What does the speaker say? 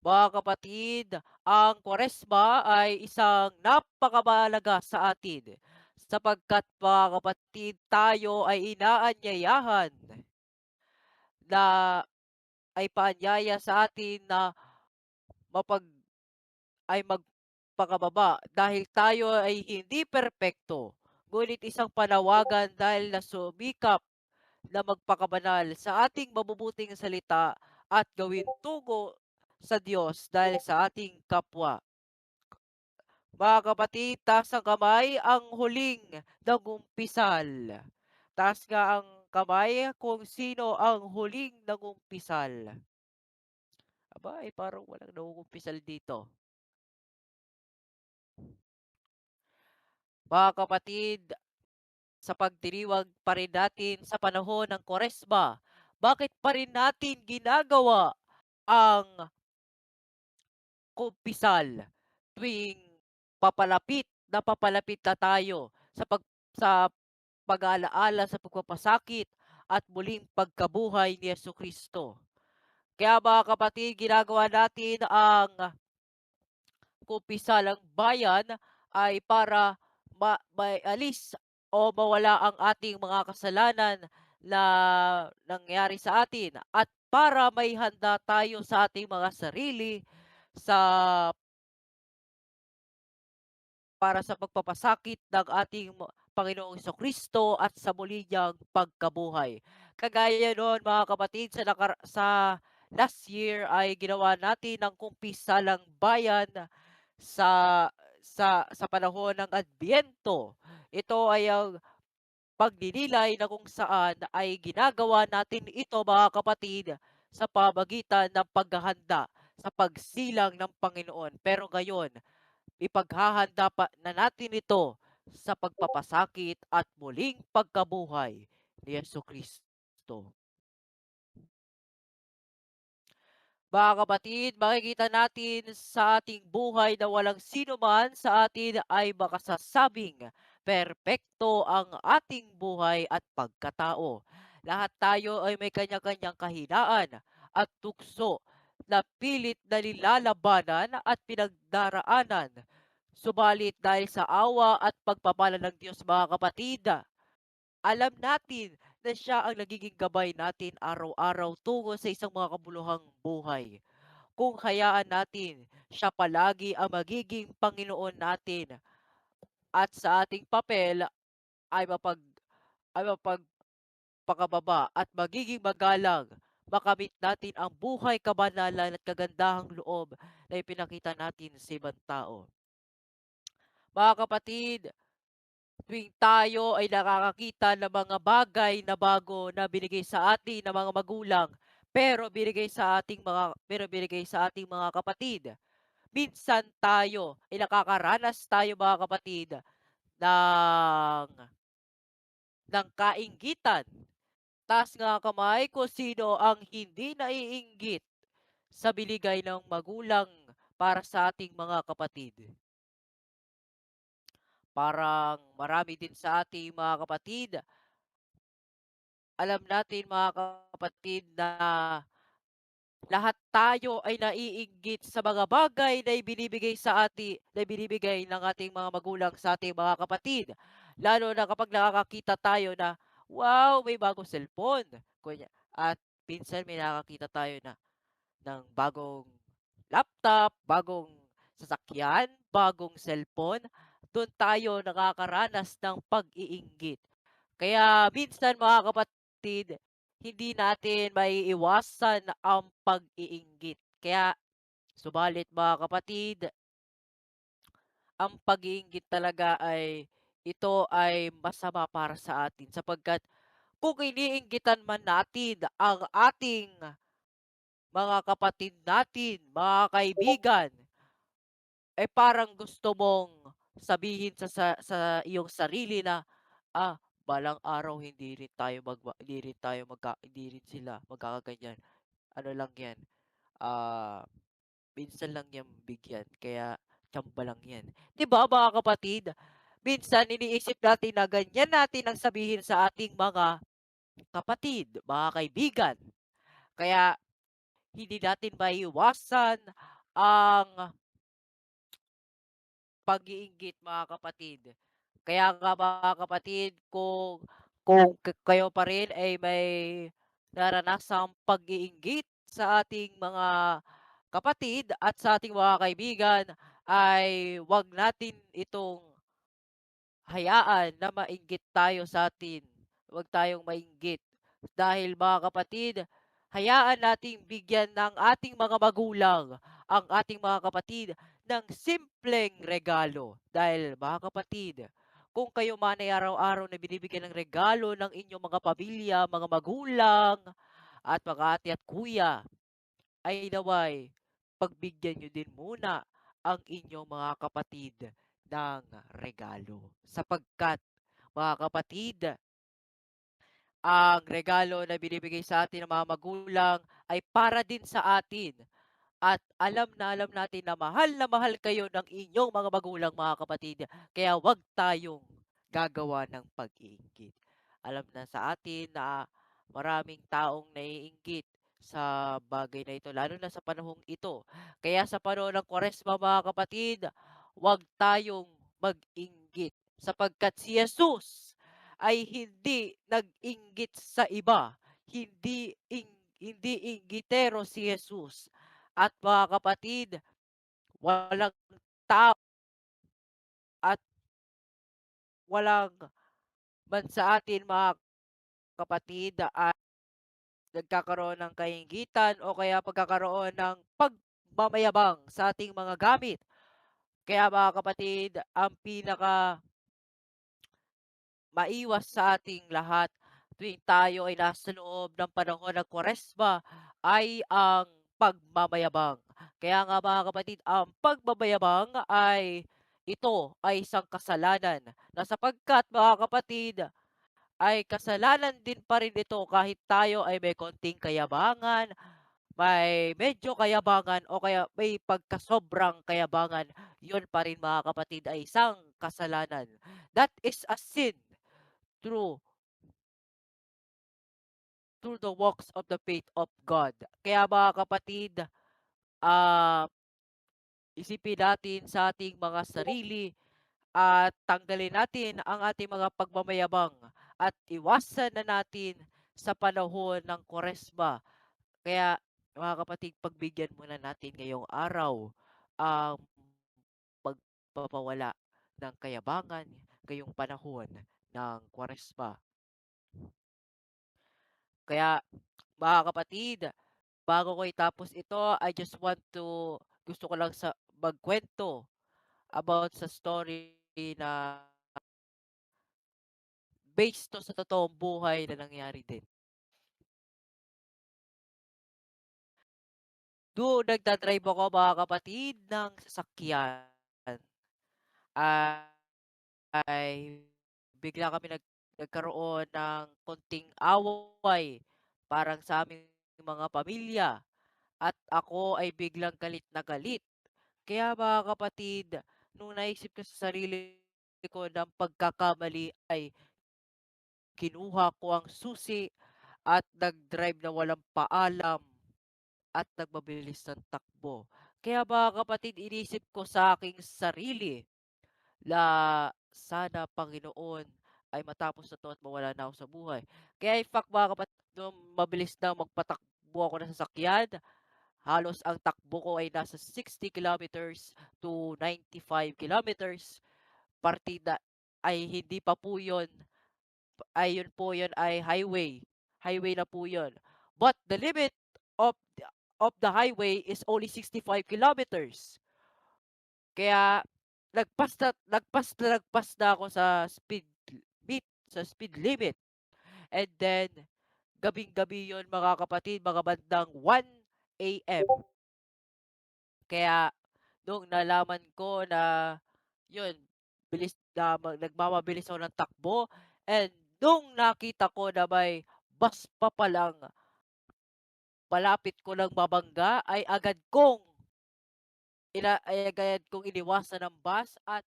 Mga kapatid, ang Kwaresma ay isang napakabalaga sa atin sapagkat mga kapatid tayo ay inaanyayahan na ay paanyaya sa atin na mapag ay magpakababa dahil tayo ay hindi perpekto. Ngunit isang panawagan dahil na sumikap na magpakabanal sa ating mabubuting salita at gawin tungo sa Diyos dahil sa ating kapwa. Mga kapatid, taas ang kamay ang huling nangumpisal. Taas nga ang kamay kung sino ang huling nangumpisal. Aba, parang walang nangungumpisal dito. Mga kapatid, sa pagdiriwang pa rin natin sa panahon ng Koresma, bakit pa rin natin ginagawa ang kumpisal tuwing papalapit na tayo sa pag-aalaala sa pagpapasakit at muling pagkabuhay ni Kristo. Kaya mga kapatid, ginagawa natin ang kumpisalang bayan ay para maialis o mawala ang ating mga kasalanan na nangyari sa atin at para may handa tayo sa ating mga sarili sa para sa pagpapasakit ng ating Panginoong Kristo at sa muli niyang pagkabuhay. Kagaya noon mga kapatid sa last year ay ginawa natin ang kumpisalang bayan sa sa panahon ng Adbyento. Ito ay ang pagdililay na kung saan ay ginagawa natin ito mga kapatid sa pamagitan ng paghahanda sa pagsilang ng Panginoon. Pero ngayon, ipaghahanda pa na natin ito sa pagpapasakit at muling pagkabuhay ni Kristo. Mga kapatid, makikita natin sa ating buhay na walang sino man sa atin ay makasasabing perpekto ang ating buhay at pagkatao. Lahat tayo ay may kanya-kanyang kahinaan at tukso na pilit na nilalabanan at pinagdaraanan. Subalit dahil sa awa at pagpapala ng Diyos mga kapatid, alam natin na siya ang nagiging gabay natin araw-araw tungo sa isang mga kabuluhang buhay. Kung hayaan natin, siya palagi ang magiging Panginoon natin at sa ating papel ay mapagpakababa at magiging magalang makamit natin ang buhay kabanalan at kagandahang loob na ipinakita natin sa ibang tao. Mga kapatid, tuwing tayo ay nakakakita ng mga bagay na bago na binigay sa atin ng mga magulang, pero binigay sa ating mga kapatid. Minsan tayo ay nakakaranas tayo mga kapatid ng kainggitan. Taas nga kamay kung sino ang hindi naiinggit sa binigay ng magulang para sa ating mga kapatid. Parang marami din sa ating mga kapatid. Alam natin mga kapatid na lahat tayo ay naiinggit sa mga bagay na ibinibigay ng ating mga magulang sa ating mga kapatid. Lalo na kapag nakakakita tayo na, wow, may bagong cellphone. At minsan may nakakita tayo na ng bagong laptop, bagong sasakyan, bagong cellphone. Doon tayo nakakaranas ng pag-iinggit. Kaya minsan mga kapatid, hindi natin maiiwasan ang pag-iinggit. Kaya subalit mga kapatid, ang pag-iinggit talaga ay ito ay masama para sa atin sapagkat kung iniinggitan man natin ang ating mga kapatid natin, mga kaibigan, parang gusto mong sabihin sa iyong sarili na, balang araw hindi rin sila magkakaganyan. Ano lang 'yan, ah, minsan lang 'yan bigyan kaya tsamba lang 'yan. 'Di ba mga kapatid? Minsan iniisip natin na ganyan natin ang sabihin sa ating mga kapatid, mga kaibigan. Kaya hindi natin maiiwasan ang pag-iinggit mga kapatid. Kaya nga mga kapatid kung kayo pa rin ay may naranasang pag-iinggit sa ating mga kapatid at sa ating mga kaibigan ay 'wag natin itong hayaan na mainggit tayo sa atin. Huwag tayong mainggit. Dahil mga kapatid, hayaan nating bigyan ng ating mga magulang ang ating mga kapatid ng simpleng regalo. Dahil mga kapatid, kung kayo man ay araw-araw na binibigyan ng regalo ng inyong mga pamilya, mga magulang, at mga ate at kuya, ay naway pagbigyan niyo din muna ang inyong mga kapatid ng regalo. Sapagkat, mga kapatid, ang regalo na binibigay sa atin ng mga magulang ay para din sa atin. At alam natin na mahal kayo ng inyong mga magulang, mga kapatid. Kaya huwag tayong gagawa ng pag-iinggit. Alam na sa atin na maraming taong naiinggit sa bagay na ito, lalo na sa panahong ito. Kaya sa panahon ng Kwaresma, mga kapatid, huwag tayong mag-inggit sapagkat si Jesus ay hindi nag-inggit sa iba. Hindi inggitero si Jesus. At mga kapatid, walang tao at walang man sa atin mga kapatid ay nagkakaroon ng kainggitan o kaya pagkakaroon ng pagmamayabang sa ating mga gamit. Kaya mga kapatid, ang pinaka maiwas sa ating lahat tuwing tayo ay nasa loob ng panahon ng Kwaresma ay ang pagmamayabang. Kaya nga mga kapatid, ang pagmamayabang ay ito ay isang kasalanan na sapagkat mga kapatid ay kasalanan din pa rin ito kahit tayo ay may konting kayabangan, may medyo kayabangan o kaya may pagkasobrang kayabangan, yun pa rin mga kapatid ay isang kasalanan. That is a sin through through the works of the faith of God. Kaya mga kapatid, ah, isipin natin sa ating mga sarili at tanggalin natin ang ating mga pagmamayabang at iwasan na natin sa panahon ng Kwaresma. Kaya mga kapatid, pagbigyan muna natin ngayong araw ang pagpapawala ng kayabangan ngayong panahon ng Kwaresma. Kaya mga kapatid, bago ko itapos ito, I just want to gusto ko lang sa magkwento about sa story na based 'to sa totoong buhay na nangyari din. Noong nagda-drive ako mga kapatid ng sasakyan, ay bigla kami nagkaroon ng konting away parang sa aming mga pamilya at ako ay biglang galit na galit. Kaya mga kapatid, nung naisip ko sa sarili ko ng pagkakamali ay kinuha ko ang susi at nag-drive na walang paalam at nagmabilis ng takbo. Kaya mga kapatid, inisip ko sa aking sarili na sana Panginoon ay matapos na 'to at mawala na ako sa buhay. Kaya in fact mga kapatid, nung mabilis na magpatakbo ako ng sasakyan, halos ang takbo ko ay nasa 60 kilometers to 95 kilometers. Partida ay hindi pa po yun, ay yun po yun ay highway. Highway na po yun. But the limit of the highway is only 65 kilometers. Kaya lagpas na ako sa speed limit. And then gabing-gabi yon mga kapatid, mga bandang 1 AM. Kaya nung nalaman ko na yun, bilis na nagmamabilis ako ng takbo and nung nakita ko na may bus pa palang malapit ko ng mabangga ay agad kong iniwasan ng bus at